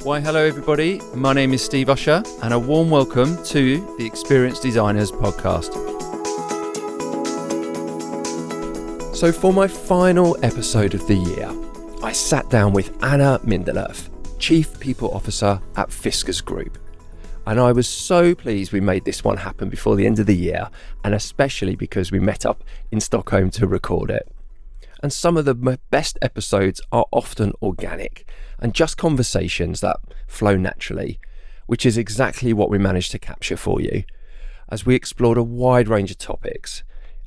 Why, hello everybody. My name is Steve Usher and a warm welcome to the Experienced Designers podcast. So for my final episode of the year, I sat down with Anna Mindelöf, Chief People Officer at Fiskars Group. And I was so pleased we made this one happen before the end of the year, and especially because we met up in Stockholm to record it. And some of the best episodes are often organic and just conversations that flow naturally, which is exactly what we managed to capture for you, as we explored a wide range of topics.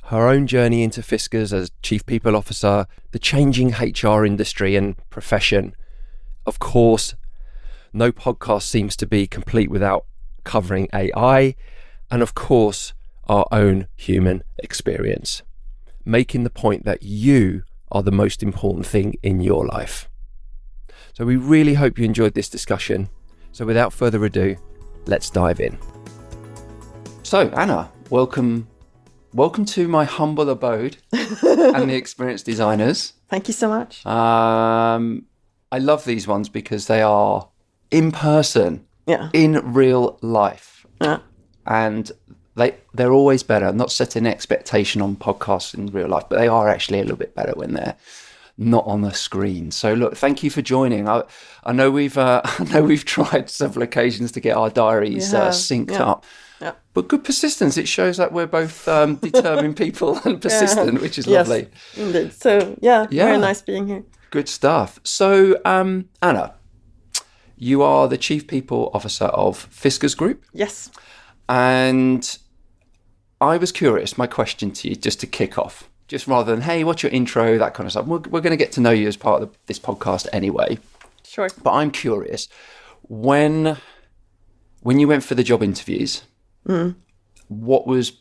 Her own journey into Fiskars as Chief People Officer, the changing HR industry and profession. Of course, no podcast seems to be complete without covering AI, and of course, our own human experience, making the point that you are the most important thing in your life. So we really hope you enjoyed this discussion. So without further ado, let's dive in. So Anna, welcome to my humble abode and the Experienced Designers. Thank you so much. I love these ones because they are in person, in real life. Yeah. And they're always better. I'm not setting expectation on podcasts in real life, but they are actually a little bit better when they're not on the screen. So look, thank you for joining. I know we've tried several occasions to get our diaries synced up. Yeah. But good persistence. It shows that we're both determined people and persistent, which is lovely. Yes, indeed. So very nice being here. Good stuff. So Anna, you are the Chief People Officer of Fiskars Group. Yes. And I was curious, my question to you, just to kick off, just rather than, hey, what's your intro, that kind of stuff. We're going to get to know you as part of this podcast anyway. Sure. But I'm curious, when you went for the job interviews, what was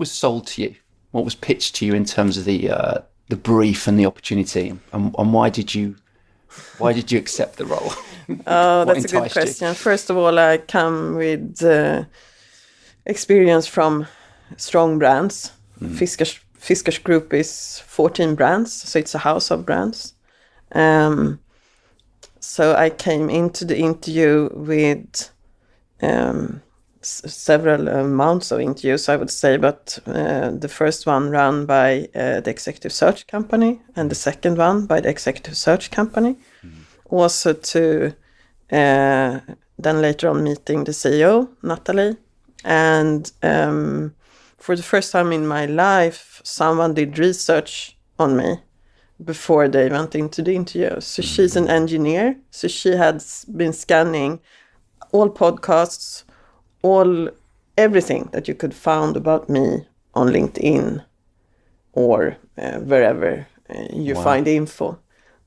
sold to you? What was pitched to you in terms of the brief and the opportunity, and why did you accept the role? Oh, that's a good question. First of all, I come with experience from strong brands. Fiskars Group is 14 brands, so it's a house of brands. So I came into the interview with several amounts of interviews, I would say, but the first one run by the executive search company and the second one by the executive search company. Also to then later on meeting the CEO, Natalie. And for the first time in my life, someone did research on me before they went into the interview. So she's an engineer. So she had been scanning all podcasts, everything that you could find about me on LinkedIn or wherever you find info.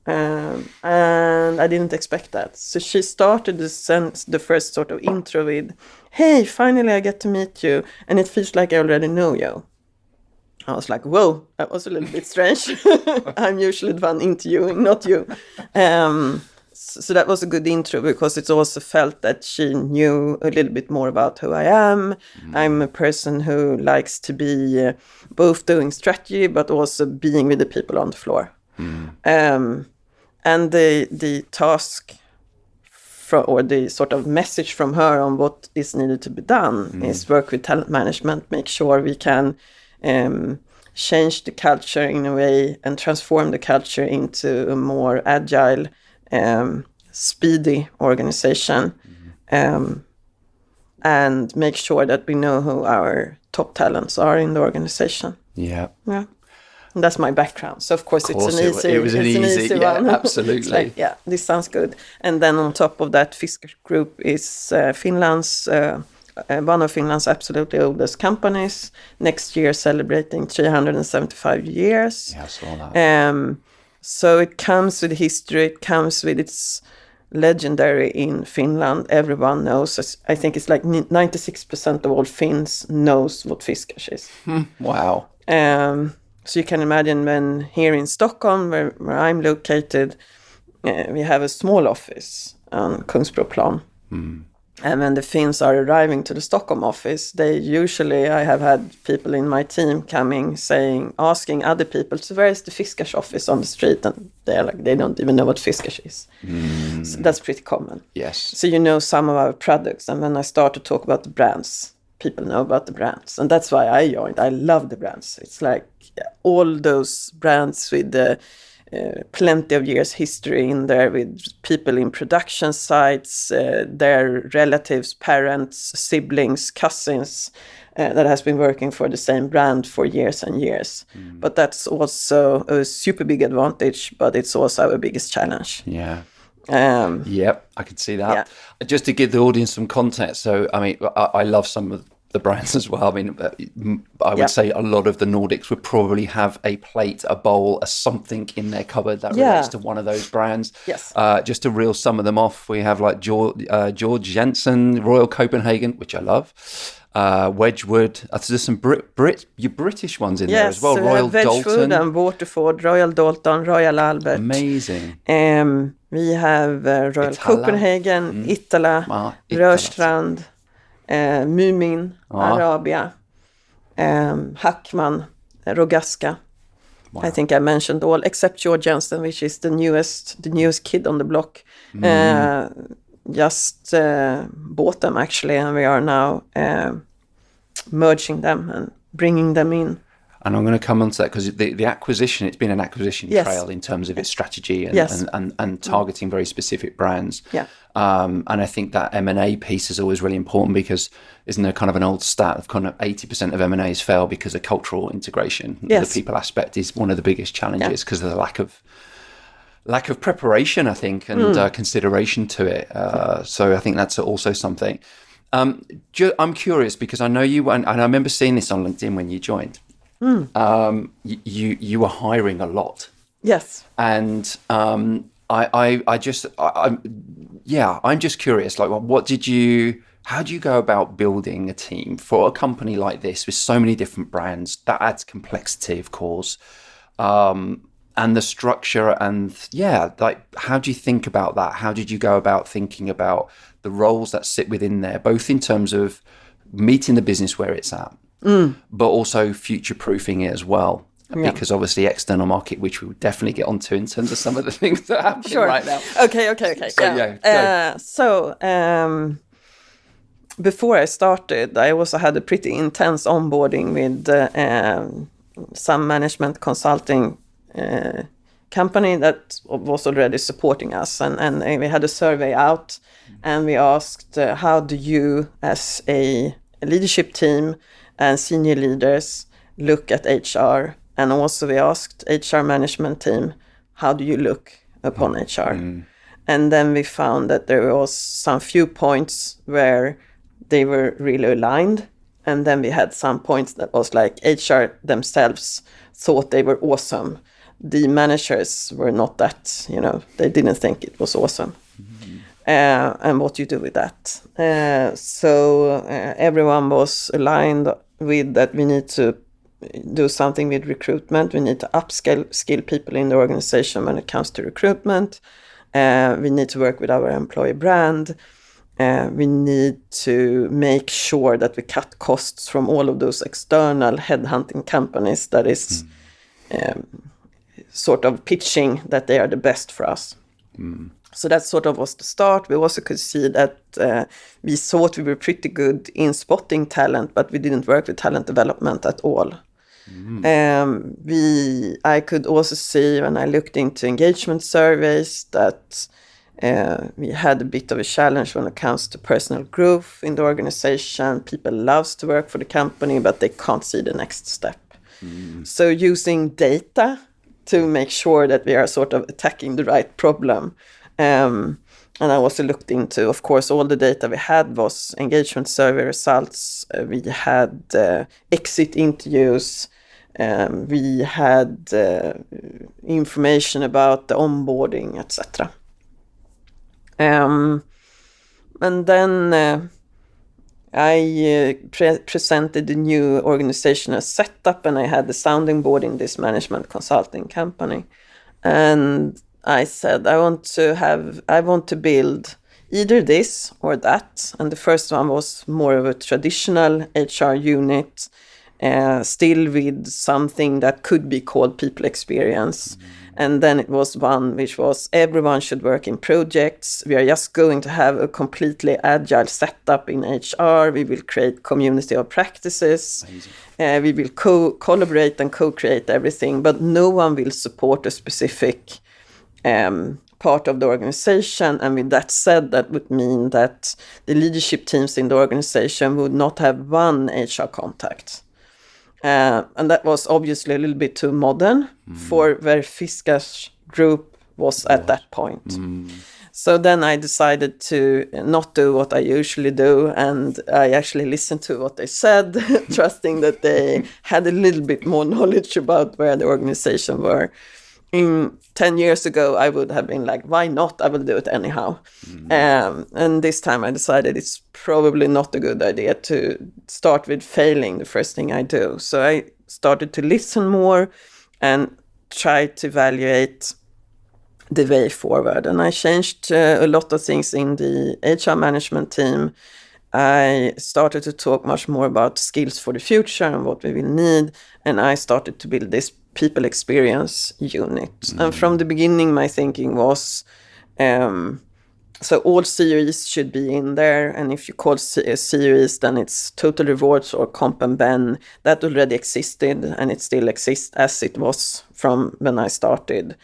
And I didn't expect that. So she started the first sort of intro with, hey, finally I get to meet you, and it feels like I already know you. I was like, whoa, that was a little bit strange. I'm usually the one interviewing, not you. So that was a good intro because it also felt that she knew a little bit more about who I am. I'm a person who likes to be both doing strategy but also being with the people on the floor. And the task or the sort of message from her on what is needed to be done is work with talent management, make sure we can change the culture in a way and transform the culture into a more agile, speedy organization, and make sure that we know who our top talents are in the organization. Yeah. And that's my background. So of course it's an easy one. Absolutely. Like, this sounds good. And then on top of that, Fiskars Group is Finland's one of Finland's absolutely oldest companies. Next year celebrating 375 years. Yeah, I saw that. So it comes with history. It comes with its legendary in Finland. Everyone knows. I think it's like 96% of all Finns knows what Fiskars is. Wow. So you can imagine when here in Stockholm, where I'm located, we have a small office on Kungsbroplan. And when the Finns are arriving to the Stockholm office, I have had people in my team coming asking other people, so where is the Fiskars office on the street? And they're like, they don't even know what Fiskars is. So that's pretty common. Yes. So you know some of our products. And when I start to talk about the brands, people know about the brands. And that's why I joined. I love the brands. It's like all those brands with the plenty of years history in there, with people in production sites, their relatives, parents, siblings, cousins that has been working for the same brand for years and years. But that's also a super big advantage, but it's also our biggest challenge. Yeah. Yep, I can see that. Yeah. Just to give the audience some context, so I mean, I love some of the brands as well. I mean, I would say a lot of the Nordics would probably have a plate, a bowl, a something in their cupboard that relates to one of those brands. Yes. Just to reel some of them off, we have like George Jensen, Royal Copenhagen, which I love. Wedgwood. There's some British ones in there as well. So Royal Wedgwood Dalton and Waterford, Royal Dalton, Royal Albert. Amazing. We have Royal Copenhagen, Itala, Rörstrand, Mumin, Arabia, Hackman, Rogaska. Wow. I think I mentioned all except George Jensen, which is the newest kid on the block. Just bought them actually, and we are now merging them and bringing them in. And I'm going to come on to that because the acquisition, it's been an acquisition trail in terms of its strategy and targeting very specific brands. Yeah. And I think that M&A piece is always really important because isn't there kind of an old stat of kind of 80% of M&As fail because of cultural integration? Yes. The people aspect is one of the biggest challenges because of the lack of preparation, I think, and consideration to it. So I think that's also something. I'm curious because I know you went, and I remember seeing this on LinkedIn when you joined. You were hiring a lot. Yes. And I'm just curious, like, how do you go about building a team for a company like this with so many different brands? That adds complexity, of course. And the structure how do you think about that? How did you go about thinking about the roles that sit within there, both in terms of meeting the business where it's at, but also future-proofing it as well? Yeah. Because obviously external market, which we will definitely get onto in terms of some of the things that are happening right now. Okay. So, before I started, I also had a pretty intense onboarding with some management consulting company that was already supporting us, and we had a survey out, and we asked how do you as a leadership team and senior leaders look at HR, and also we asked HR management team, how do you look upon HR? And then we found that there was some few points where they were really aligned, and then we had some points that was like HR themselves thought they were awesome. The managers were not that, they didn't think it was awesome. And what do you do with that? So everyone was aligned with that we need to do something with recruitment. We need to upskill people in the organization when it comes to recruitment. We need to work with our employee brand. We need to make sure that we cut costs from all of those external headhunting companies that is sort of pitching that they are the best for us. So that sort of was the start. We also could see that we thought we were pretty good in spotting talent, but we didn't work with talent development at all. I could also see when I looked into engagement surveys that we had a bit of a challenge when it comes to personal growth in the organization. People love to work for the company, but they can't see the next step. So using data to make sure that we are sort of attacking the right problem. And I also looked into, of course, all the data we had was engagement survey results. We had exit interviews. We had information about the onboarding, etc. And then I presented the new organizational setup, and I had the sounding board in this management consulting company. And I said, I want to build either this or that. And the first one was more of a traditional HR unit, still with something that could be called people experience. And then it was one which was everyone should work in projects. We are just going to have a completely agile setup in HR. We will create community of practices. We will collaborate and co-create everything, but no one will support a specific part of the organization. And with that said, that would mean that the leadership teams in the organization would not have one HR contact. And that was obviously a little bit too modern for where Fiskars Group was at that point. So then I decided to not do what I usually do, and I actually listened to what they said, trusting that they had a little bit more knowledge about where the organization were. 10 years ago, I would have been like, why not? I will do it anyhow. And this time I decided it's probably not a good idea to start with failing the first thing I do. So I started to listen more and try to evaluate the way forward. And I changed a lot of things in the HR management team. I started to talk much more about skills for the future and what we will need. And I started to build this people experience unit. And from the beginning, my thinking was, so all series should be in there. And if you call series, then it's total rewards or comp and ben. That already existed, and it still exists as it was from when I started.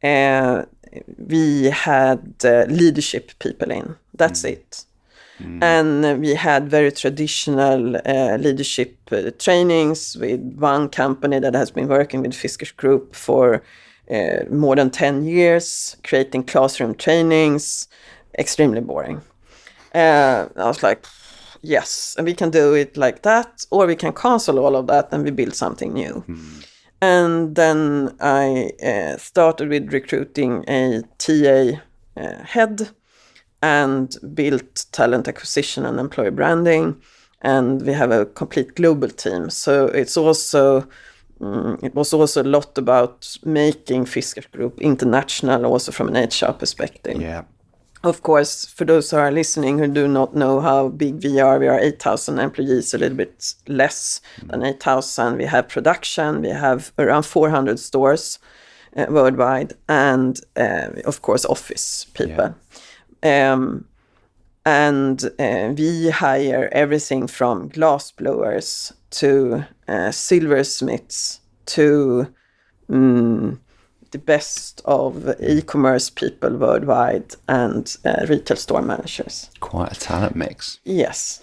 We had leadership people in. That's it. And we had very traditional leadership trainings with one company that has been working with Fiskars Group for more than 10 years, creating classroom trainings, extremely boring. I was like, yes, and we can do it like that, or we can cancel all of that and we build something new. And then I started with recruiting a TA head, and built talent acquisition and employer branding. And we have a complete global team. So it's also, it was also a lot about making Fiskars Group international, also from an HR perspective. Yeah. Of course, for those who are listening who do not know how big we are 8,000 employees, a little bit less than 8,000. We have production, we have around 400 stores worldwide, and of course, office people. Yeah. We hire everything from glass blowers to silversmiths to the best of e-commerce people worldwide and retail store managers. Quite a talent mix. Yes.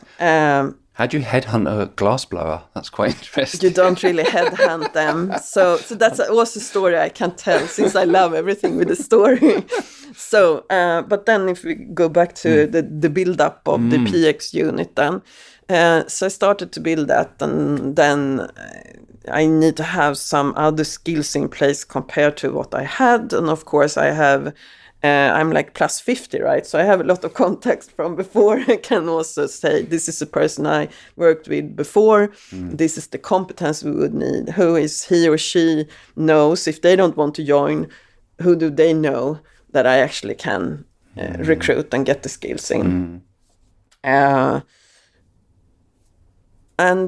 How do you headhunt a glassblower? That's quite interesting. You don't really headhunt them. So that's also a story I can tell, since I love everything with a story. So, but then if we go back to the build-up of the PX unit then. So I started to build that, and then I need to have some other skills in place compared to what I had. And of course I have, I'm like plus 50, right? So I have a lot of context from before. I can also say, this is a person I worked with before. This is the competence we would need. Who is he or she knows? If they don't want to join, who do they know that I actually can recruit and get the skills in? And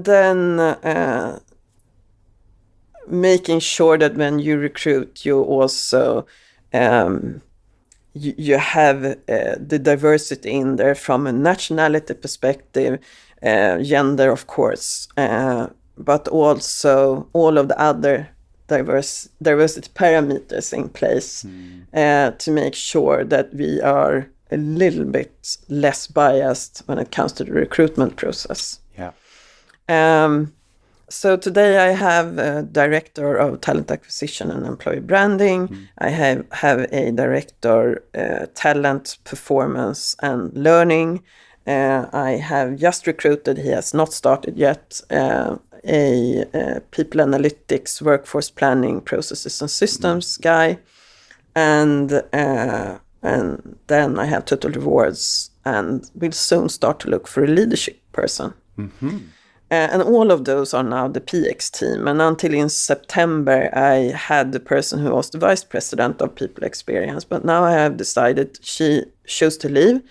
then making sure that when you recruit, you also you have the diversity in there from a nationality perspective, gender, of course, but also all of the other diversity parameters in place to make sure that we are a little bit less biased when it comes to the recruitment process. Yeah. So today I have a director of talent acquisition and employee branding. I have a director talent performance and learning. I have just recruited, he has not started yet, a people analytics, workforce planning, processes and systems guy. And then I have total rewards, and will soon start to look for a leadership person. And all of those are now the PX team. And until in September, I had the person who was the vice president of people experience. But now I have decided she chose to leave.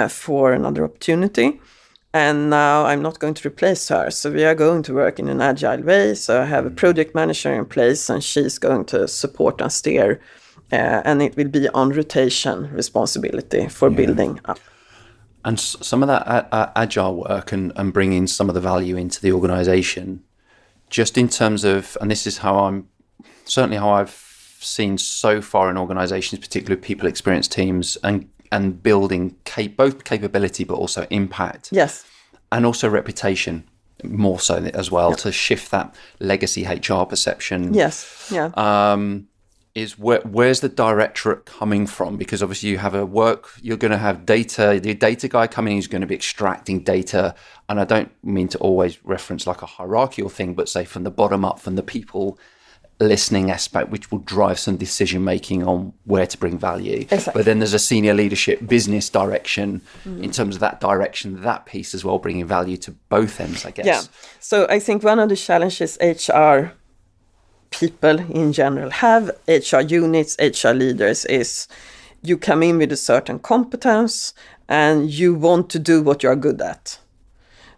for another opportunity. And now I'm not going to replace her. So we are going to work in an agile way. So I have a project manager in place, and she's going to support and steer. And it will be on rotation responsibility for building up. And some of that agile work and bringing some of the value into the organization, just in terms of, and this is how I've seen so far in organizations, particularly people experience teams, and building both capability but also impact. Yes. And also reputation, more so as well, to shift that legacy HR perception. Yes. Yeah. Is where's the directorate coming from? Because obviously you're going to have data, the data guy coming in who's going to be extracting data. And I don't mean to always reference like a hierarchical thing, but say from the bottom up, from the people listening aspect, which will drive some decision making on where to bring value. Exactly. But then there's a senior leadership business direction in terms of that direction, that piece as well, bringing value to both ends, I guess. Yeah. So I think one of the challenges HR people in general have, HR units, HR leaders, is you come in with a certain competence and you want to do what you're good at.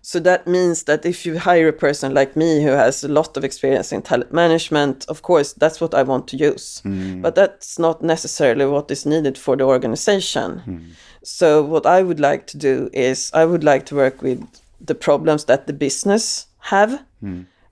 So that means that if you hire a person like me who has a lot of experience in talent management, of course, that's what I want to use. But that's not necessarily what is needed for the organization. So what I would like to do is I would like to work with the problems that the business have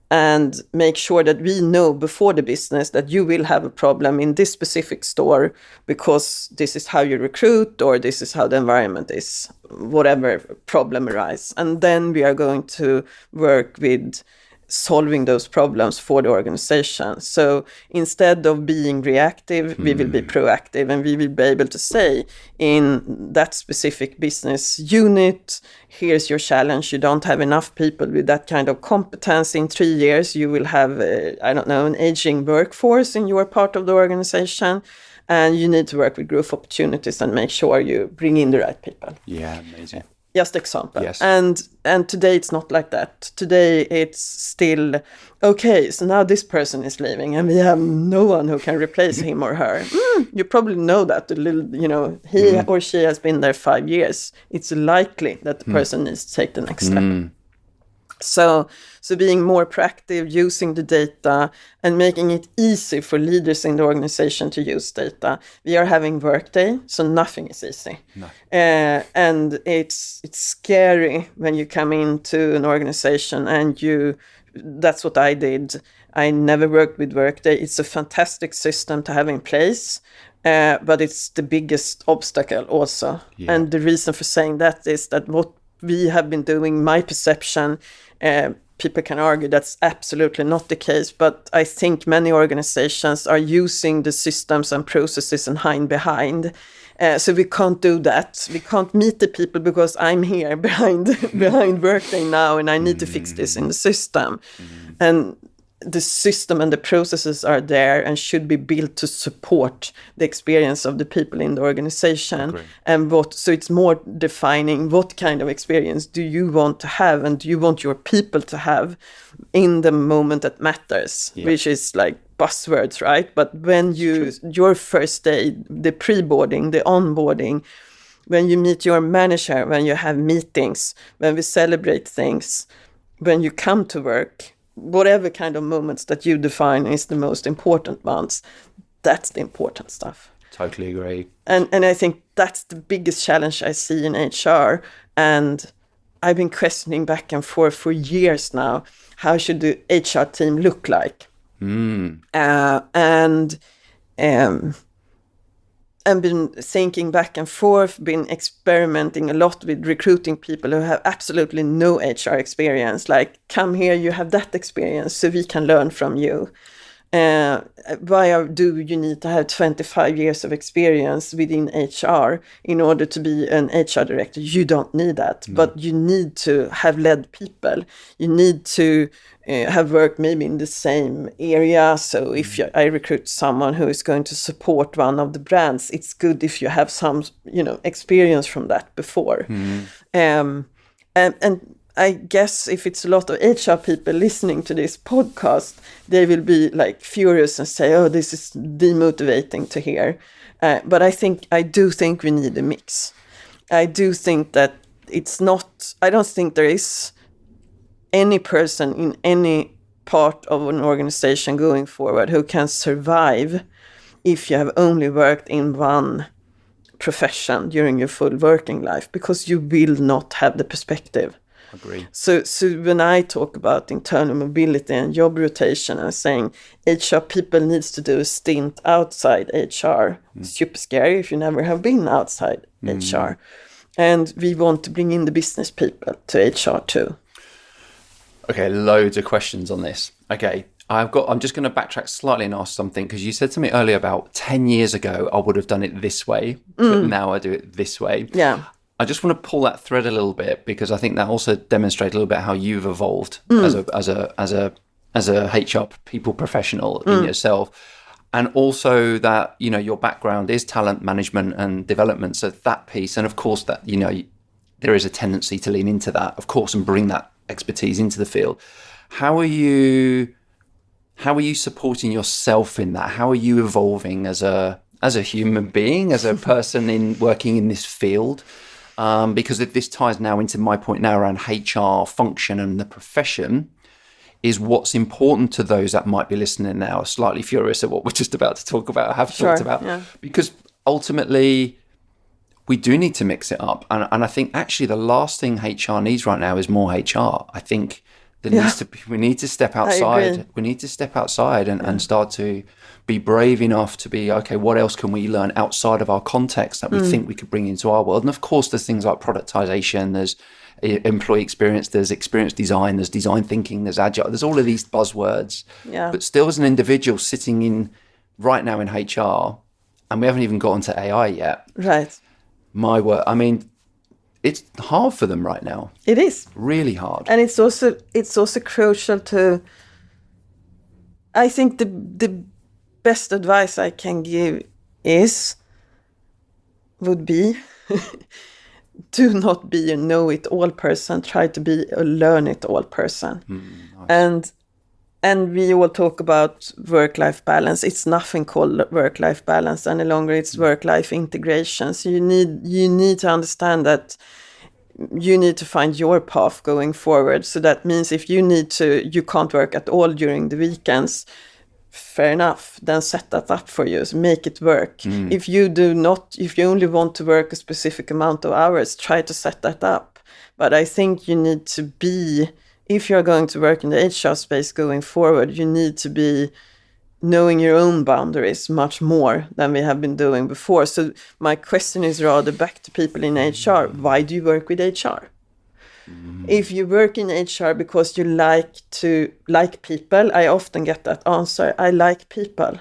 and make sure that we know before the business that you will have a problem in this specific store because this is how you recruit or this is how the environment is, whatever problem arises. And then we are going to work with solving those problems for the organization. So instead of being reactive, we will be proactive, and we will be able to say in that specific business unit, here's your challenge. You don't have enough people with that kind of competence. In 3 years, you will have, an aging workforce in your part of the organization. And you need to work with growth opportunities and make sure you bring in the right people. Yeah, amazing. Just example. Yes. And today it's not like that. Today it's still, okay, so now this person is leaving and we have no one who can replace him or her. You probably know that, he or she has been there 5 years. It's likely that the person needs to take the next step. So being more proactive, using the data and making it easy for leaders in the organization to use data. We are having Workday, so nothing is easy. No. And it's scary when you come into an organization and that's what I did. I never worked with Workday. It's a fantastic system to have in place. But it's the biggest obstacle also. Yeah. And the reason for saying that is that what we have been doing, my perception, people can argue that's absolutely not the case, but I think many organizations are using the systems and processes and hide behind. So we can't do that. We can't meet the people because I'm here behind Workday now and I need to fix this in the system. And the system and the processes are there and should be built to support the experience of the people in the organization. And so it's more defining what kind of experience do you want to have and do you want your people to have in the moment that matters, which is like buzzwords, right? But when your first day, the pre-boarding, the onboarding, when you meet your manager, when you have meetings, when we celebrate things, when you come to work, whatever kind of moments that you define is the most important ones, that's the important stuff. Totally agree. And I think that's the biggest challenge I see in HR. And I've been questioning back and forth for years now, how should the HR team look like? And been thinking back and forth, been experimenting a lot with recruiting people who have absolutely no HR experience. Like, come here, you have that experience, so we can learn from you. Why do you need to have 25 years of experience within HR in order to be an HR director? You don't need that, but you need to have led people. You need to have worked maybe in the same area. So if I recruit someone who is going to support one of the brands, it's good if you have some, experience from that before. And I guess if it's a lot of HR people listening to this podcast, they will be like furious and say, oh, this is demotivating to hear. But I do think we need a mix. I do think that I don't think there is any person in any part of an organization going forward who can survive if you have only worked in one profession during your full working life, because you will not have the perspective. Agree. So when I talk about internal mobility and job rotation, I'm saying HR people needs to do a stint outside HR. Super scary if you never have been outside HR. And we want to bring in the business people to HR too. Okay, loads of questions on this. Okay, I'm just going to backtrack slightly and ask something, because you said to me earlier about 10 years ago I would have done it this way, but now I do it this way. Yeah. I just want to pull that thread a little bit, because I think that also demonstrates a little bit how you've evolved as a HR people professional in yourself, and also that, you know, your background is talent management and development, so that piece, and of course that, you know, there is a tendency to lean into that, of course, and bring that expertise into the field. How are you supporting yourself in that? How are you evolving as a human being, as a person in working in this field? Because this ties now into my point now around HR function and the profession, is what's important to those that might be listening now, are slightly furious at what we're just about to talk about, talked about. Yeah. Because ultimately we do need to mix it up. And I think actually the last thing HR needs right now is more HR. I think we need to step outside. We need to step outside and start to be brave enough to be, okay, what else can we learn outside of our context that we think we could bring into our world? And of course, there's things like productization, there's employee experience, there's experience design, there's design thinking, there's agile, there's all of these buzzwords. Yeah. But still, as an individual sitting in right now in HR, and we haven't even gotten to AI yet. Right. My work, I mean, it's hard for them right now. It is. Really hard. And it's also crucial to, I think the best advice I can give would be do not be a know-it-all person. Try to be a learn-it-all person. Nice. And we all talk about work-life balance. It's nothing called work-life balance any longer. It's work-life integration. So you need to understand that you need to find your path going forward. So that means if you can't work at all during the weekends, fair enough, then set that up for you. So make it work. If you only want to work a specific amount of hours, try to set that up. But I think you need to be, if you're going to work in the HR space going forward, you need to be knowing your own boundaries much more than we have been doing before. So my question is rather back to people in HR. Why do you work with HR? If you work in HR because you like people, I often get that answer. I like people.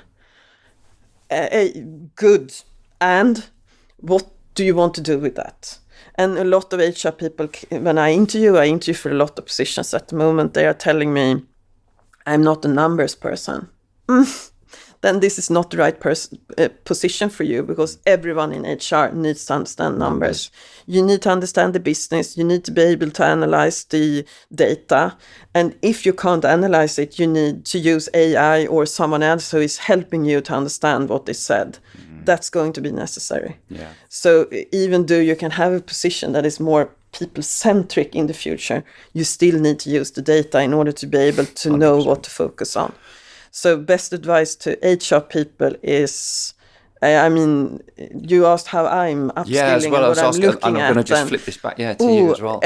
Good. And what do you want to do with that? And a lot of HR people, when I interview for a lot of positions at the moment, they are telling me, I'm not a numbers person. Then this is not the right position for you, because everyone in HR needs to understand numbers. You need to understand the business. You need to be able to analyze the data. And if you can't analyze it, you need to use AI or someone else who is helping you to understand what is said. That's going to be necessary. Yeah. So even though you can have a position that is more people-centric in the future, you still need to use the data in order to be able to 100%. Know what to focus on. So best advice to HR people is, I mean, you asked how I'm upskilling as well, and what I'm looking at. I'm going to just flip this back, to you as well.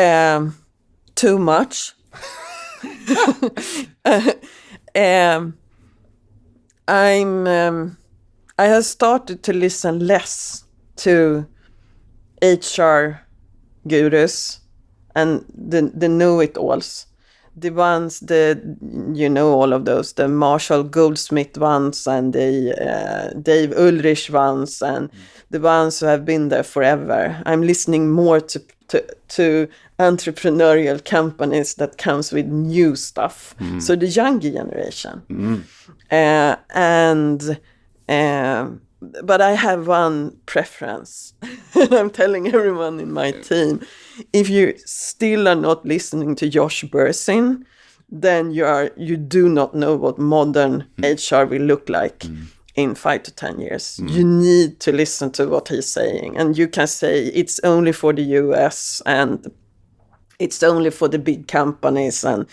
Too much. I have started to listen less to HR gurus and the know-it-alls. The ones that, all of those, the Marshall Goldsmith ones and the Dave Ulrich ones and the ones who have been there forever. I'm listening more to entrepreneurial companies that comes with new stuff. So the younger generation. But I have one preference. I'm telling everyone in my team, if you still are not listening to Josh Bersin, then you do not know what modern HR will look like in 5 to 10 years. You need to listen to what he's saying. And you can say it's only for the US and it's only for the big companies. And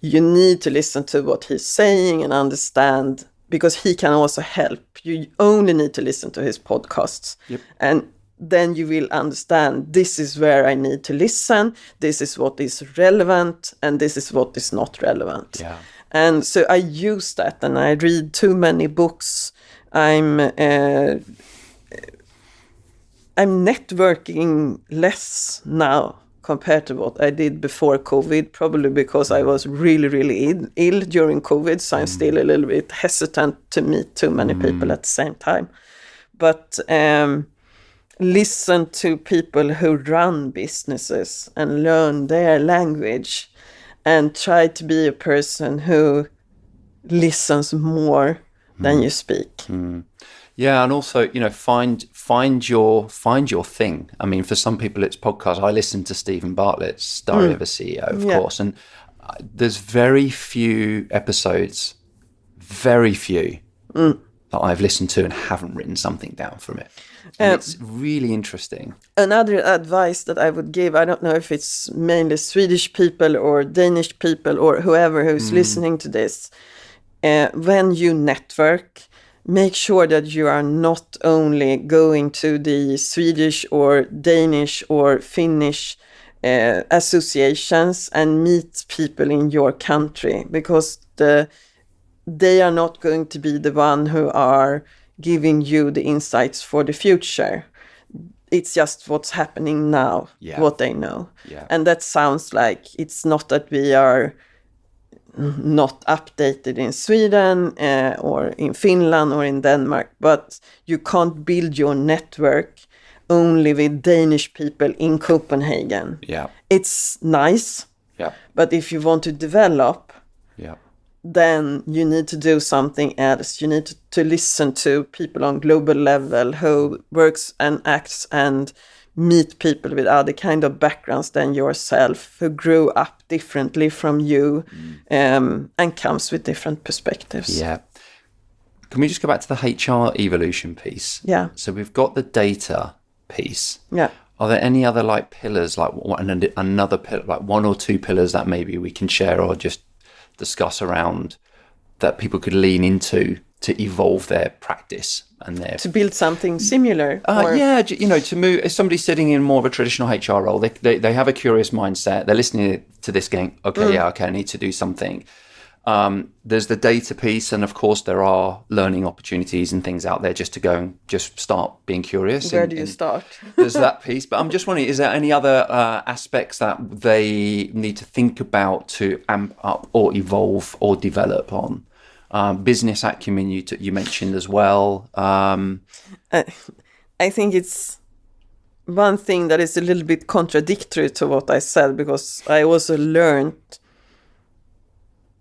you need to listen to what he's saying and understand, because he can also help. You only need to listen to his podcasts. Yep. And then you will understand, this is where I need to listen. This is what is relevant and this is what is not relevant. Yeah. And so I use that, and I read too many books. I'm networking less now compared to what I did before COVID, probably because I was really, really ill during COVID. So I'm still a little bit hesitant to meet too many people at the same time. But listen to people who run businesses and learn their language, and try to be a person who listens more than you speak. Yeah, and also, find your thing. I mean, for some people it's podcasts. I listen to Stephen Bartlett's Diary of a CEO, of course, and there's very few episodes, that I've listened to and haven't written something down from it. And it's really interesting. Another advice that I would give, I don't know if it's mainly Swedish people or Danish people or whoever who's listening to this, when you network, make sure that you are not only going to the Swedish or Danish or Finnish associations and meet people in your country, because they are not going to be the one who are giving you the insights for the future. It's just what's happening now, what they know. Yeah. And that sounds like it's not that we are not updated in Sweden or in Finland or in Denmark, but you can't build your network only with Danish people in Copenhagen. Yeah. It's nice, but if you want to develop, then you need to do something else. You need to listen to people on global level who works and acts and meet people with other kind of backgrounds than yourself, who grew up differently from you, and comes with different perspectives. Yeah. Can we just go back to the HR evolution piece? Yeah. So we've got the data piece. Yeah. Are there any other pillars, another pillar, one or two pillars that maybe we can share or just discuss around that people could lean into to evolve their practice and to build something similar? To move. If somebody's sitting in more of a traditional HR role, they have a curious mindset. They're listening to this going, I need to do something. There's the data piece, and of course there are learning opportunities and things out there just to go and just start being curious. Where do you start? There's that piece, but I'm just wondering, is there any other aspects that they need to think about to amp up or evolve or develop on? Business acumen you mentioned as well. I think it's one thing that is a little bit contradictory to what I said, because I also learned.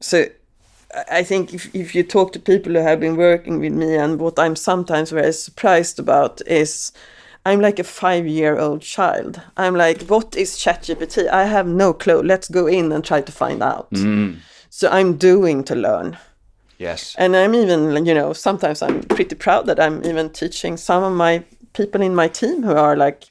So I think if you talk to people who have been working with me, and what I'm sometimes very surprised about is I'm like a 5-year-old child. I'm like, what is ChatGPT? I have no clue. Let's go in and try to find out. So I'm doing to learn. Yes. And I'm even, sometimes I'm pretty proud that I'm even teaching some of my people in my team who are like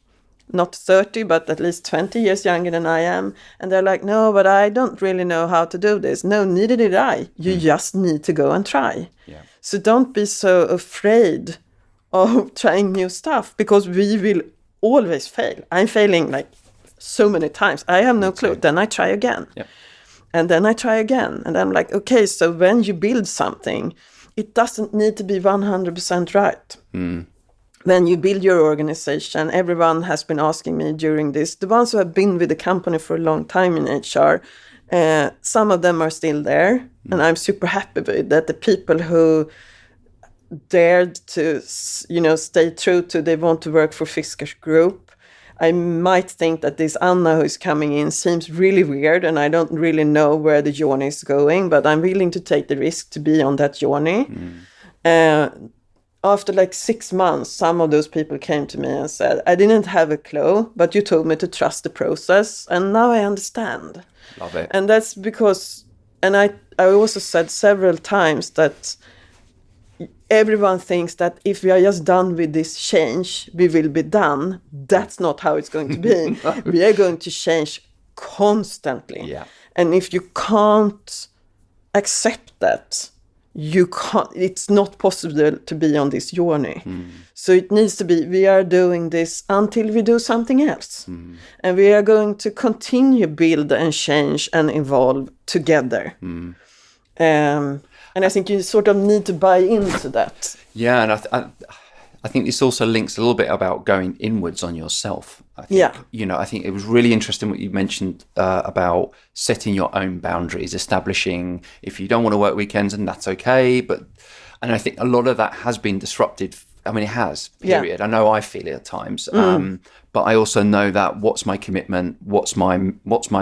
not 30, but at least 20 years younger than I am. And they're like, no, but I don't really know how to do this. No, neither did I. You just need to go and try. Yeah. So don't be so afraid of trying new stuff, because we will always fail. I'm failing like so many times. I have no clue. Then I try again. Yep. And then I try again. And I'm like, okay, so when you build something, it doesn't need to be 100% right. When you build your organization, everyone has been asking me during this, the ones who have been with the company for a long time in HR, some of them are still there. And I'm super happy with that. The people who dared to, stay true to they want to work for Fiskars Group. I might think that this Anna who is coming in seems really weird, and I don't really know where the journey is going, but I'm willing to take the risk to be on that journey. After like 6 months, some of those people came to me and said, I didn't have a clue, but you told me to trust the process, and now I understand. Love it. And that's because, and I also said several times that, everyone thinks that if we are just done with this change, we will be done. That's not how it's going to be. No. We are going to change constantly. Yeah. And if you can't accept that, you can't, it's not possible to be on this journey. So it needs to be, we are doing this until we do something else. And we are going to continue build and change and evolve together. And I think you sort of need to buy into that. Yeah, and I think this also links a little bit about going inwards on yourself. I think, I think it was really interesting what you mentioned about setting your own boundaries, establishing if you don't want to work weekends, and that's okay. And I think a lot of that has been disrupted. I mean, it has, period. Yeah. I know I feel it at times. But I also know that what's my commitment, what's my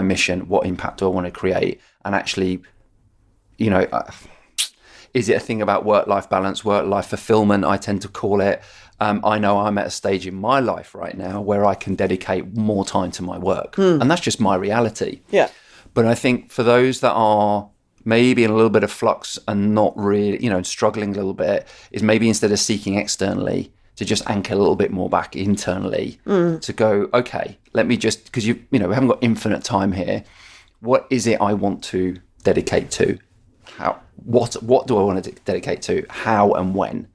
mission, what impact do I want to create? And actually, is it a thing about work-life balance, work-life fulfillment, I tend to call it. I know I'm at a stage in my life right now where I can dedicate more time to my work. And that's just my reality. Yeah. But I think for those that are maybe in a little bit of flux and not really, struggling a little bit, is maybe instead of seeking externally, to just anchor a little bit more back internally, to go, okay, let me just, because we haven't got infinite time here. What is it I want to dedicate to? What do I want to dedicate to? How and when?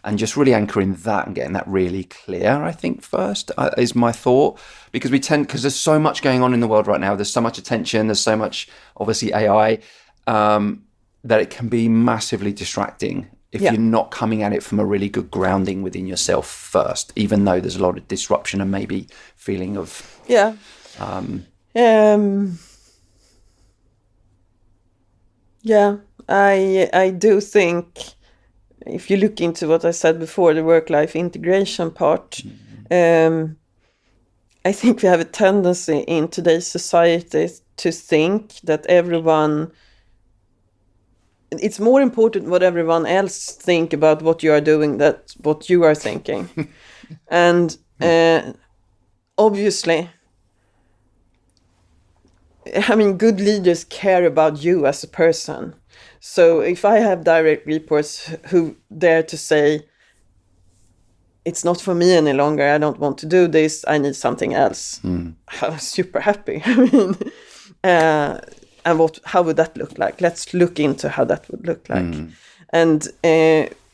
And just really anchoring that and getting that really clear, I think, first is my thought. Because because there's so much going on in the world right now. There's so much attention. There's so much, obviously, AI, that it can be massively distracting if you're not coming at it from a really good grounding within yourself first, even though there's a lot of disruption and maybe feeling of... Yeah. Yeah, I do think if you look into what I said before, the work-life integration part, I think we have a tendency in today's society to think that it's more important what everyone else think about what you are doing than what you are thinking. And obviously, I mean, good leaders care about you as a person. So if I have direct reports who dare to say, it's not for me any longer, I don't want to do this, I need something else, I'm super happy. I mean, and how would that look like? Let's look into how that would look like. And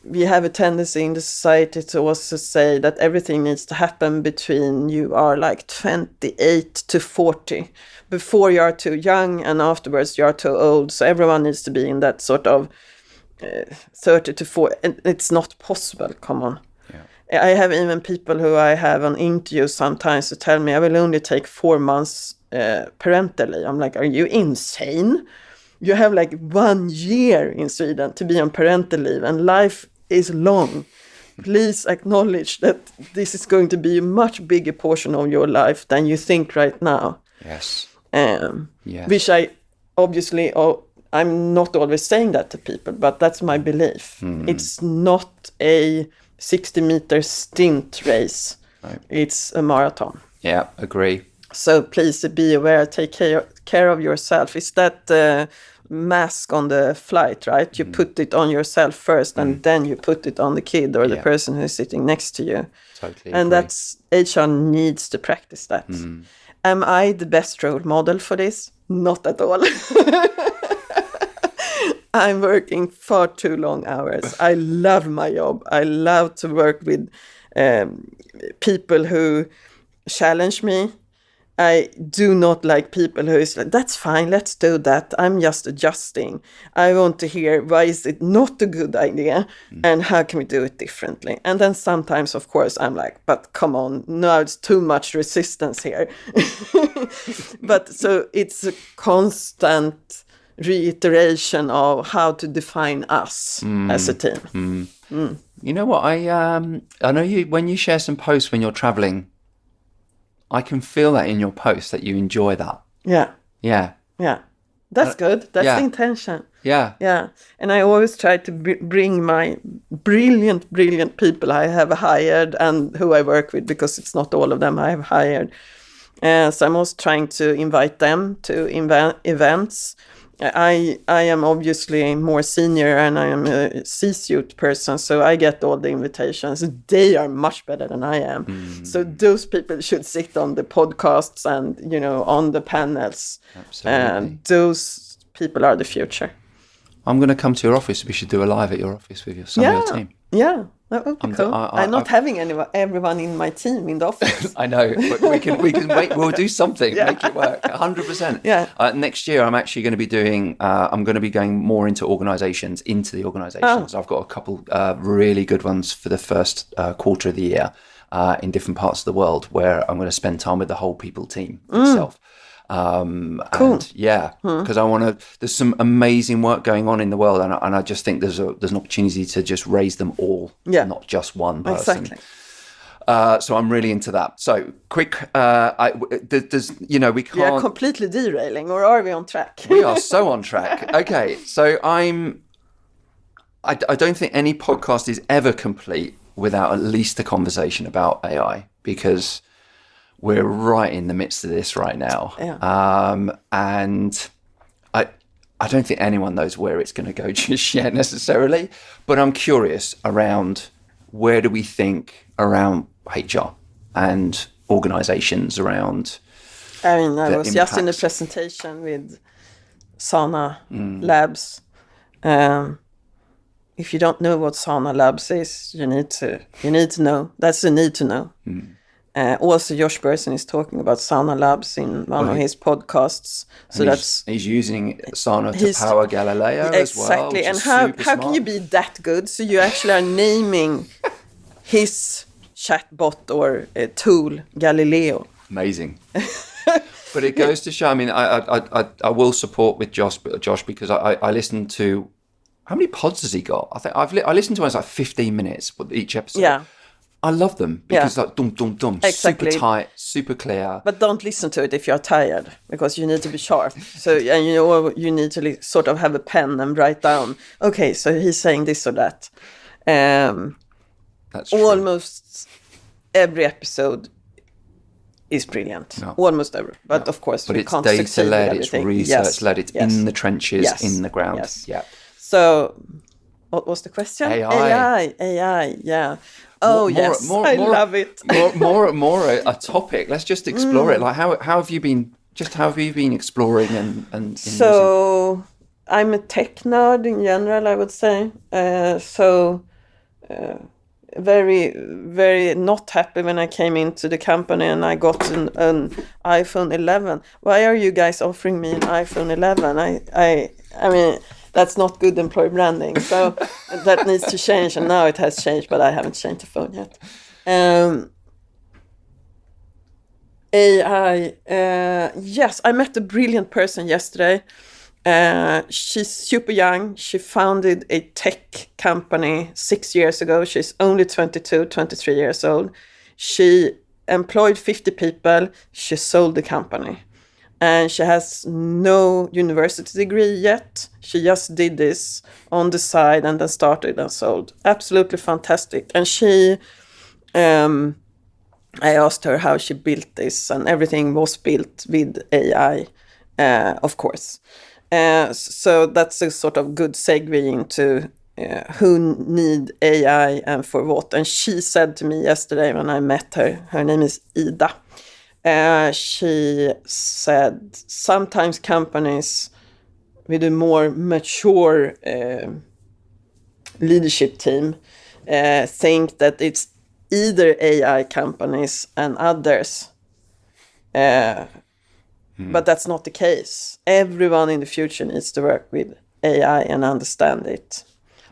we have a tendency in the society to also say that everything needs to happen between you are like 28 to 40. Before you are too young and afterwards you are too old. So everyone needs to be in that sort of 30 to 40. And it's not possible, come on. Yeah. I have even people who I have on interviews sometimes who tell me I will only take 4 months parental leave. I'm like, are you insane? You have like 1 year in Sweden to be on parental leave and life is long. Please acknowledge that this is going to be a much bigger portion of your life than you think right now. Yes. Yes. Which I obviously, I'm not always saying that to people, but that's my belief. It's not a 60-meter stint race. Right. It's a marathon. Yeah, agree. So please be aware, take care of yourself. It's that mask on the flight, right? You put it on yourself first and then you put it on the kid or the person who's sitting next to you. Totally and agree. That's HR needs to practice that. Am I the best role model for this? Not at all. I'm working far too long hours. I love my job. I love to work with people who challenge me. I do not like people who is like, that's fine, let's do that. I'm just adjusting. I want to hear, why is it not a good idea? And how can we do it differently? And then sometimes, of course, I'm like, but come on, now it's too much resistance here. But so it's a constant reiteration of how to define us as a team. You know what? I know you when you share some posts when you're traveling, I can feel that in your posts that you enjoy that. Yeah. Yeah. Yeah. That's good. That's the intention. Yeah. Yeah. And I always try to bring my brilliant people I have hired and who I work with, because it's not all of them I have hired. So I'm also trying to invite them to events. I am obviously more senior and I am a C-suite person, so I get all the invitations. They are much better than I am. So those people should sit on the podcasts and, on the panels. Absolutely. And those people are the future. I'm going to come to your office. We should do a live at your office with some of your team. Yeah, that would be cool. I'm not having everyone in my team in the office. I know, but we can wait. We'll do something, make it work. 100%. Yeah. Next year, I'm actually going to be doing. I'm going to be going more into the organisations. I've got a couple really good ones for the first quarter of the year in different parts of the world, where I'm going to spend time with the whole people team itself. Cool. And because I want to. There's some amazing work going on in the world, and I just think there's an opportunity to just raise them all, not just one person. Exactly. So I'm really into that. So quick, we can't. We are completely derailing, or are we on track? We are so on track. Okay, so I don't think any podcast is ever complete without at least a conversation about AI, because we're right in the midst of this right now. Yeah. And I don't think anyone knows where it's going to go just yet necessarily, but I'm curious around where do we think around HR and organizations around. I was just in the presentation with Sana Labs. If you don't know what Sana Labs is, you need to know. That's a need to know. Also, Josh Bersin is talking about Sana Labs in one of his podcasts. So he's using Sana to power Galileo as well. Exactly. And how can you be that good? So you actually are naming his chatbot or tool Galileo. Amazing. But it goes to show. I mean, I will support with Josh because I listened to. How many pods has he got? I think I listened to him. It's like 15 minutes each episode. Yeah. I love them because like dum dum dum, exactly. super tight, super clear. But don't listen to it if you're tired, because you need to be sharp. So you need to sort of have a pen and write down. Okay, so he's saying this or that. That's true. Almost every episode is brilliant. No. Almost every, but of course, but we it's can't data led, it's research led, it's in the trenches, in the ground. Yes. Yeah. So, what was the question? AI. Yeah. Oh, yes. I love it. more a topic. Let's just explore it. Like, how have you been? How have you been exploring and so I'm a tech nerd in general, I would say. Very, very not happy when I came into the company and I got an iPhone 11. Why are you guys offering me an iPhone 11? I mean, that's not good employee branding. So that needs to change. And now it has changed, but I haven't changed the phone yet. AI. Yes, I met a brilliant person yesterday. She's super young. She founded a tech company 6 years ago. She's only 23 years old. She employed 50 people. She sold the company. And she has no university degree yet. She just did this on the side and then started and sold. Absolutely fantastic. And she, I asked her how she built this, and everything was built with AI, of course. So that's a sort of good segue into who need AI and for what. And she said to me yesterday when I met her name is Ida. She said sometimes companies with a more mature leadership team think that it's either AI companies and others. But that's not the case. Everyone in the future needs to work with AI and understand it.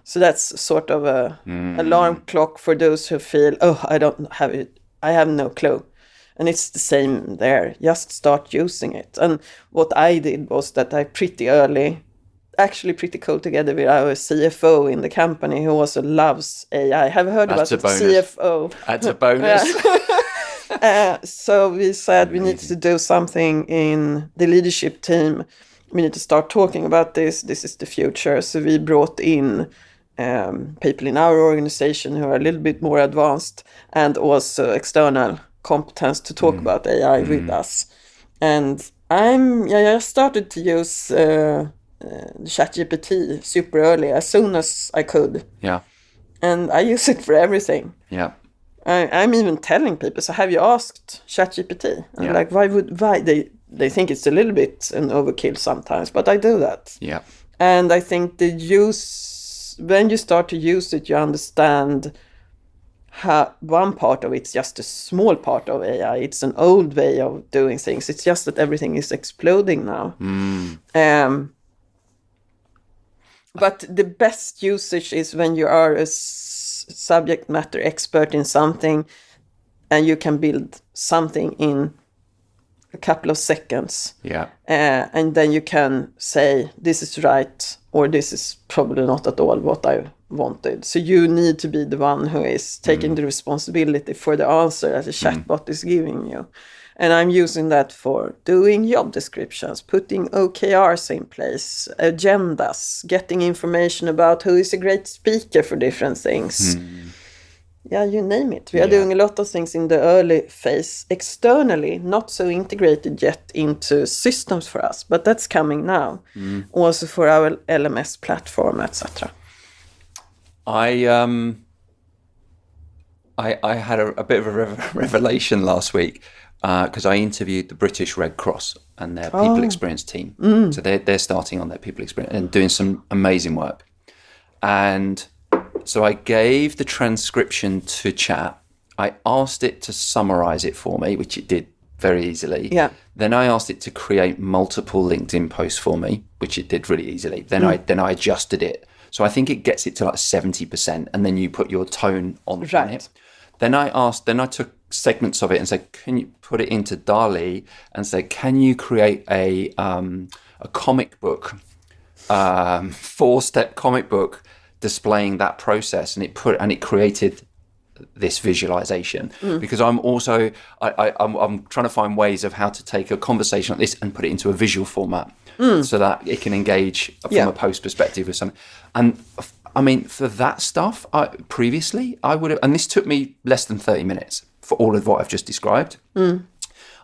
So that's sort of a alarm clock for those who feel, I don't have it. I have no clue. And it's the same there. Just start using it. And what I did was that I pretty early, actually pretty cool together with our CFO in the company who also loves AI. Have you heard about CFO? That's a bonus. So we said we need to do something in the leadership team. We need to start talking about this. This is the future. So we brought in people in our organization who are a little bit more advanced and also external competence to talk about AI with us. And I started to use ChatGPT super early, as soon as I could. Yeah. And I use it for everything. Yeah. I'm even telling people, so have you asked ChatGPT? And Yeah. like, why? They think it's a little bit an overkill sometimes, but I do that. Yeah. And I think when you start to use it, you understand how one part of it's just a small part of AI. It's an old way of doing things. It's just that everything is exploding now. But the best usage is when you are a subject matter expert in something and you can build something in a couple of seconds. Yeah. And then you can say, this is right, or this is probably not at all what I wanted. So you need to be the one who is taking the responsibility for the answer that the chatbot is giving you. And I'm using that for doing job descriptions, putting OKRs in place, agendas, getting information about who is a great speaker for different things. Yeah, you name it. We are doing a lot of things in the early phase externally, not so integrated yet into systems for us, but that's coming now. Also for our LMS platform, etc. I had a bit of a revelation last week because I interviewed the British Red Cross and their people experience team. So they're starting on their people experience and doing some amazing work. And so I gave the transcription to chat. I asked it to summarize it for me, which it did very easily. Yeah. Then I asked it to create multiple LinkedIn posts for me, which it did really easily. Then I adjusted it. So I think it gets it to like 70%, and then you put your tone on it. Then I took segments of it and said, can you put it into DALL-E and say, can you create a comic book, 4-step comic book displaying that process? And it created this visualization because I'm also I'm trying to find ways of how to take a conversation like this and put it into a visual format so that it can engage from a post perspective with something. And I mean, for that stuff, previously I would have, and this took me less than 30 minutes for all of what I've just described.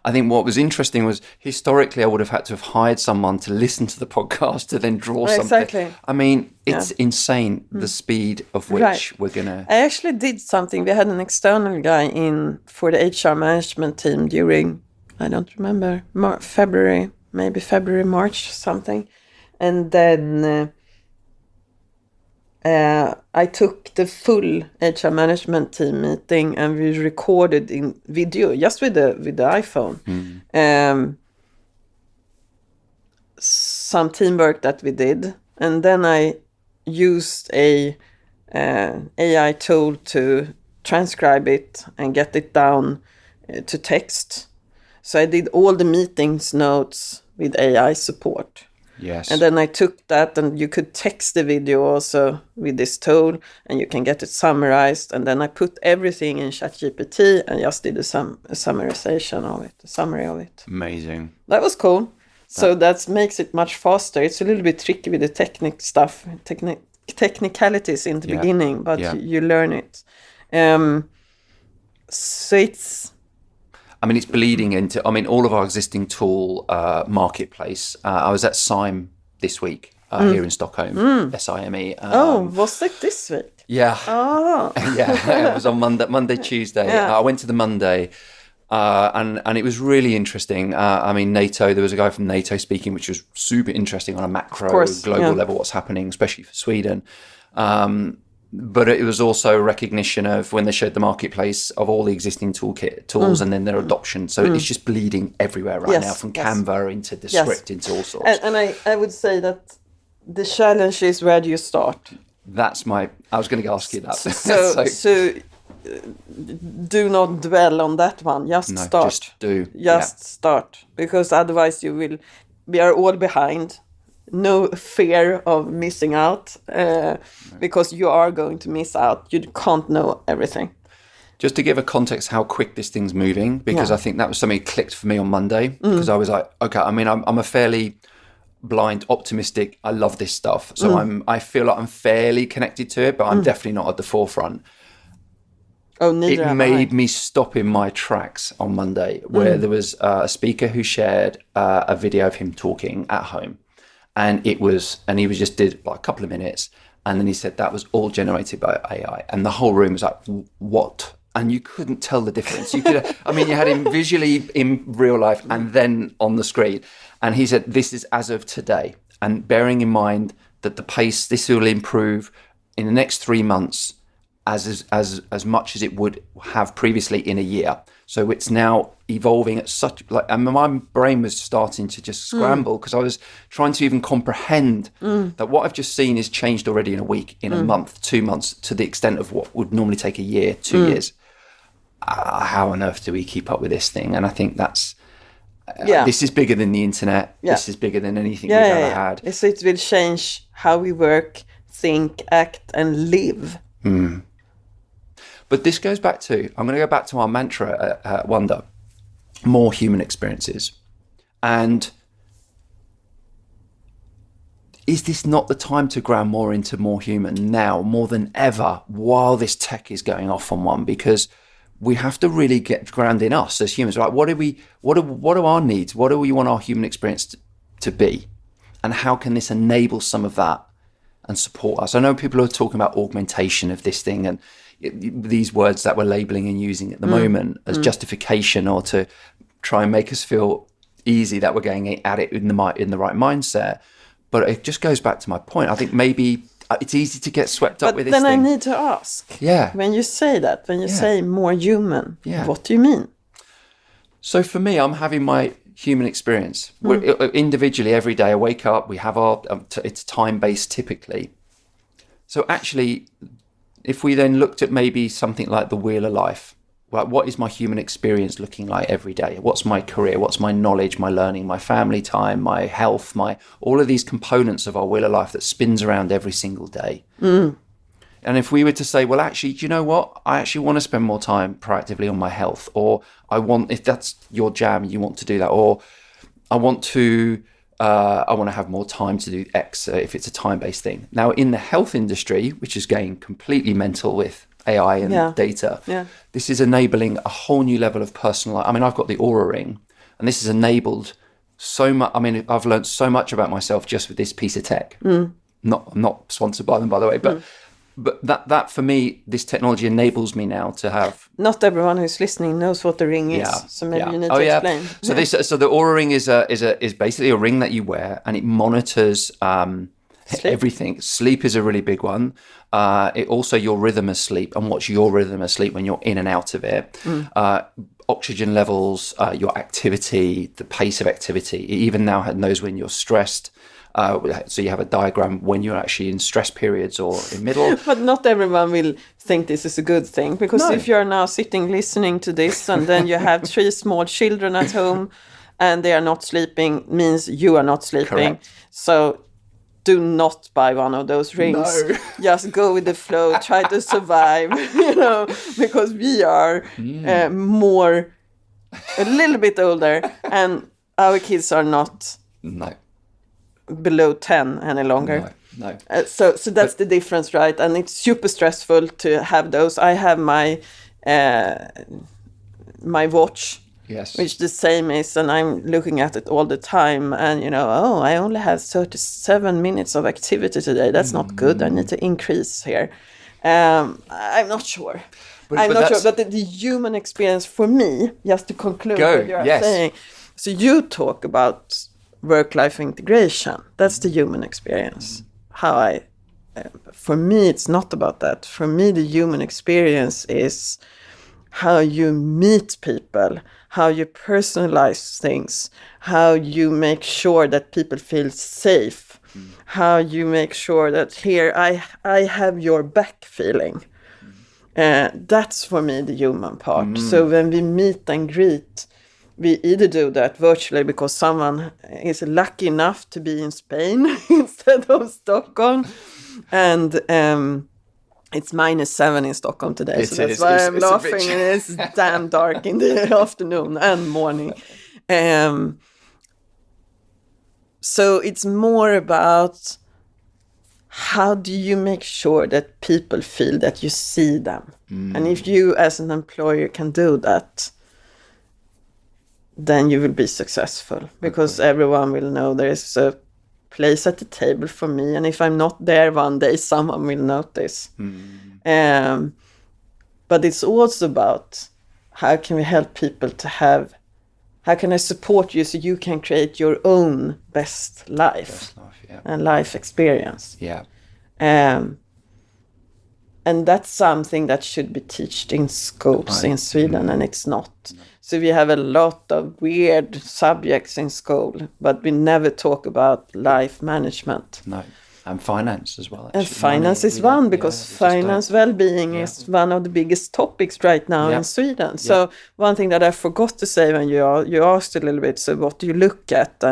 I think what was interesting was historically I would have had to have hired someone to listen to the podcast to then draw something. Exactly. I mean, it's insane the speed of which we're going to... I actually did something. We had an external guy in for the HR management team during, I don't remember, February, March, something. And then I took the full HR management team meeting and we recorded in video just with the iPhone. Some teamwork that we did, and then I used a AI tool to transcribe it and get it down to text. So I did all the meetings notes with AI support. Yes. And then I took that, and you could text the video also with this tool, and you can get it summarized. And then I put everything in ChatGPT and just did a summarization of it, a summary of it. Amazing. That was cool. So that makes it much faster. It's a little bit tricky with the technicalities in the beginning, but you learn it. So it's... I mean, it's bleeding into, all of our existing tool marketplace. I was at SIME this week here in Stockholm, SIME. Was it this week? Yeah. Yeah, it was on Monday, Tuesday. Yeah. I went to the Monday and it was really interesting. NATO, there was a guy from NATO speaking, which was super interesting on a macro global level, what's happening, especially for Sweden. But it was also a recognition of when they showed the marketplace of all the existing tools and then their adoption. So it's just bleeding everywhere now, from Canva into the script into all sorts. And I would say that the challenge is, where do you start? I was going to ask you that. So do not dwell on that one. Start. Just start. Because otherwise we are all behind. No fear of missing out, because you are going to miss out. You can't know everything. Just to give a context how quick this thing's moving, because I think that was something that clicked for me on Monday, because I was like, okay, I'm a fairly blind optimistic. I love this stuff. So I feel like I'm fairly connected to it, but I'm definitely not at the forefront. Oh, neither it made me stop in my tracks on Monday, where there was a speaker who shared a video of him talking at home. and he just did like a couple of minutes, and then he said that was all generated by AI, and the whole room was like, what? And you couldn't tell the difference. You could, you had him visually in real life and then on the screen, and he said this is as of today, and bearing in mind that the pace, this will improve in the next 3 months as much as it would have previously in a year. So it's now evolving at such and my brain was starting to just scramble because I was trying to even comprehend that what I've just seen is changed already in a week, in a month, 2 months, to the extent of what would normally take a year, 2 years. How on earth do we keep up with this thing? And I think that's this is bigger than the internet. This is bigger than anything we've ever had. So it will change how we work, think, act, and live. But this goes back to, I'm going to go back to our mantra at Wonder, more human experiences. And is this not the time to ground more into more human now, more than ever, while this tech is going off on one? Because we have to really get grounded in us as humans. Like, what are our needs? What do we want our human experience to be? And how can this enable some of that and support us? I know people are talking about augmentation of this thing and these words that we're labeling and using at the moment as justification, or to try and make us feel easy that we're going at it in the right mindset. But it just goes back to my point. I think maybe it's easy to get swept up with this thing. But then I need to ask. Yeah. When you say that, when you say more human, what do you mean? So for me, I'm having my human experience. Individually, every day I wake up, we have our, it's time-based typically. So actually, if we then looked at maybe something like the wheel of life, like what is my human experience looking like every day? What's my career? What's my knowledge, my learning, my family time, my health, all of these components of our wheel of life that spins around every single day. And if we were to say, well, actually, do you know what? I actually want to spend more time proactively on my health, or if that's your jam, you want to do that, or I want to have more time to do X if it's a time-based thing. Now, in the health industry, which is getting completely mental with AI and data, this is enabling a whole new level of personalized. I mean, I've got the Aura Ring, and this has enabled so much. I mean, I've learned so much about myself just with this piece of tech. I'm not sponsored by them, by the way, but that for me, this technology enables me now to have. Not everyone who's listening knows what the ring is, so maybe you need to explain. So the Aura Ring is basically a ring that you wear, and it monitors everything. Sleep is a really big one. It also your rhythm of sleep, and what's your rhythm of sleep when you're in and out of it. Oxygen levels, your activity, the pace of activity. It even now knows when you're stressed. So you have a diagram when you're actually in stress periods or in middle. But not everyone will think this is a good thing, because if you're now sitting listening to this and then you have 3 small children at home and they are not sleeping, means you are not sleeping. Correct. So do not buy one of those rings. No. Just go with the flow, try to survive, because we are a little bit older, and our kids are not below 10 any longer. No. So that's the difference, right? And it's super stressful to have those. I have my watch, which the same is, and I'm looking at it all the time, and I only have 37 minutes of activity today. That's not good. I need to increase here. I'm not sure. But the human experience for me, just to conclude what you're saying, so you talk about work-life integration. That's the human experience. For me, it's not about that. For me, the human experience is how you meet people, how you personalize things, how you make sure that people feel safe, how you make sure that here I have your back feeling. That's for me the human part. So when we meet and greet, we either do that virtually because someone is lucky enough to be in Spain instead of Stockholm. And it's -7 in Stockholm today. So that's why I'm laughing. And it's damn dark in the afternoon and morning. So it's more about how do you make sure that people feel that you see them? And if you as an employer can do that, then you will be successful, because everyone will know there is a place at the table for me. And if I'm not there one day, someone will notice. But it's also about how can we help people to have, how can I support you so you can create your own best life, and life experience. Yeah. And that's something that should be taught in schools in Sweden, and it's not. No. So we have a lot of weird subjects in school, but we never talk about life management. No. And finance as well. Actually. And finance is one, because finance well-being is one of the biggest topics right now in Sweden. So one thing that I forgot to say when you asked a little bit, so what do you look at,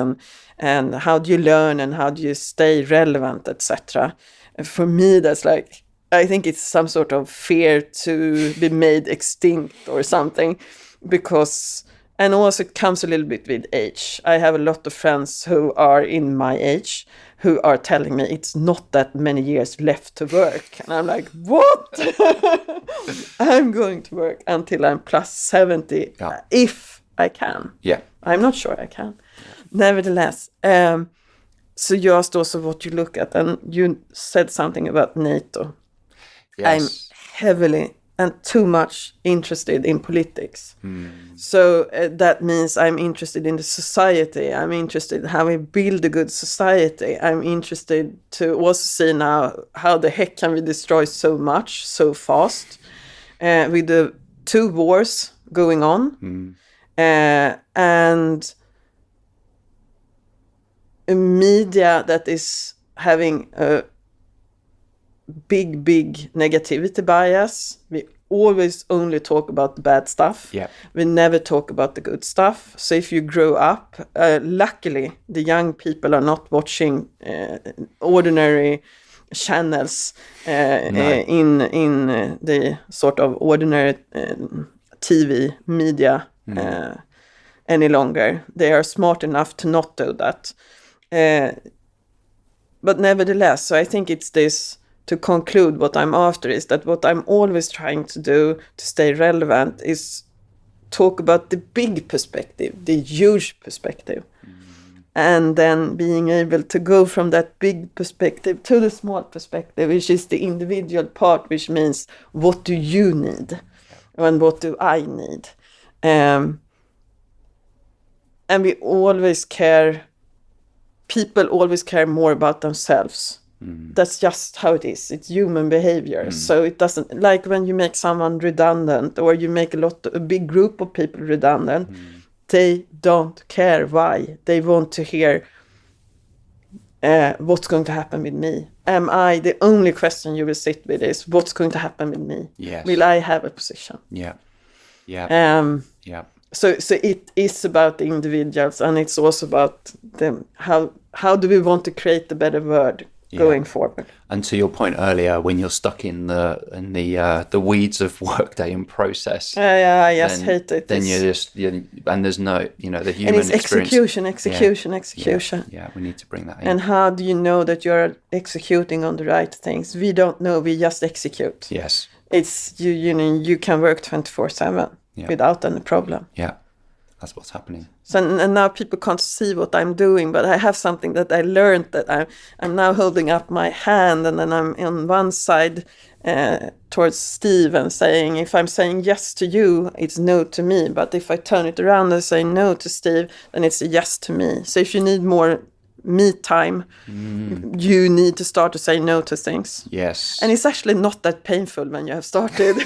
and how do you learn, and how do you stay relevant, etc. For me, that's like, I think it's some sort of fear to be made extinct or something, because, and also it comes a little bit with age. I have a lot of friends who are in my age who are telling me it's not that many years left to work. And I'm like, what? I'm going to work until I'm plus 70, if I can. Yeah. I'm not sure I can. Nevertheless, so you asked also what you look at, and you said something about NATO. Yes. I'm heavily and too much interested in politics. So that means I'm interested in the society. I'm interested in how we build a good society. I'm interested to also see now how the heck can we destroy so much so fast with the 2 wars going on, and a media that is having a big negativity bias. We always only talk about the bad stuff. We never talk about the good stuff. So if you grow up, luckily the young people are not watching ordinary channels in the sort of ordinary TV media any longer. They are smart enough to not do that. But nevertheless, so I think it's this, to conclude what I'm after, is that what I'm always trying to do to stay relevant is talk about the big perspective, the huge perspective. And then being able to go from that big perspective to the small perspective, which is the individual part, which means what do you need and what do I need? And we always care, people always care more about themselves. That's just how it is. It's human behavior. So it doesn't, like when you make someone redundant, or you make a big group of people redundant, they don't care why. They want to hear what's going to happen with me. Am I, the only question you will sit with is what's going to happen with me? Yes. Will I have a position? So it is about the individuals, and it's also about them. How do we want to create a better world going forward? And to your point earlier, when you're stuck in the weeds of workday and process, I just hate it. Then and there's no, the human and it's experience. execution. Yeah, we need to bring that in. And how do you know that you're executing on the right things? We don't know. We just execute. Yes. It's you can work 24/7 without any problem. Yeah. That's what's happening. So, and now people can't see what I'm doing, but I have something that I learned, that I'm now holding up my hand, and then I'm on one side towards Steve and saying, if I'm saying yes to you, it's no to me. But if I turn it around and say no to Steve, then it's a yes to me. So if you need more me time, you need to start to say no to things. Yes. And it's actually not that painful when you have started.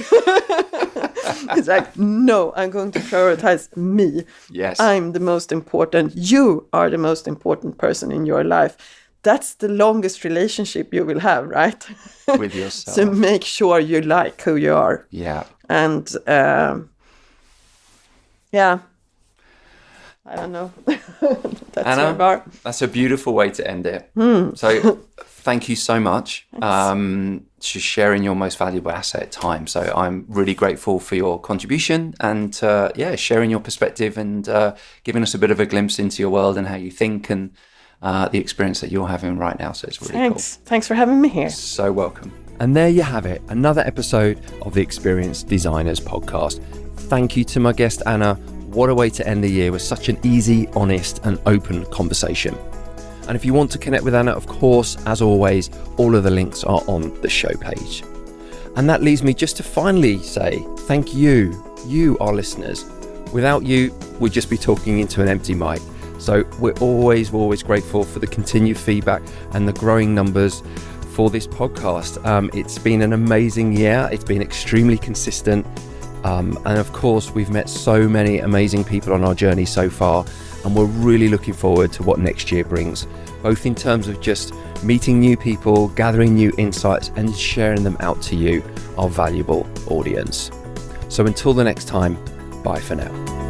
It's like, no, I'm going to prioritize me. Yes. I'm the most important. You are the most important person in your life. That's the longest relationship you will have, right? With yourself. So make sure you like who you are. Yeah. And, I don't know. That's Anna, your bar. That's a beautiful way to end it. So thank you so much for sharing your most valuable asset, time. So I'm really grateful for your contribution and sharing your perspective and giving us a bit of a glimpse into your world and how you think and the experience that you're having right now. So it's really cool. Thanks for having me here. So welcome. And there you have it, another episode of the Experienced Designers podcast. Thank you to my guest, Anna. What a way to end the year with such an easy, honest and open conversation. And if you want to connect with Anna, of course, as always, all of the links are on the show page. And that leaves me just to finally say thank you, our listeners. Without you, we'd just be talking into an empty mic. So we're always grateful for the continued feedback and the growing numbers for this podcast. It's been an amazing year. It's been extremely consistent. And of course, we've met so many amazing people on our journey so far. And we're really looking forward to what next year brings, both in terms of just meeting new people, gathering new insights, and sharing them out to you, our valuable audience. So until the next time, bye for now.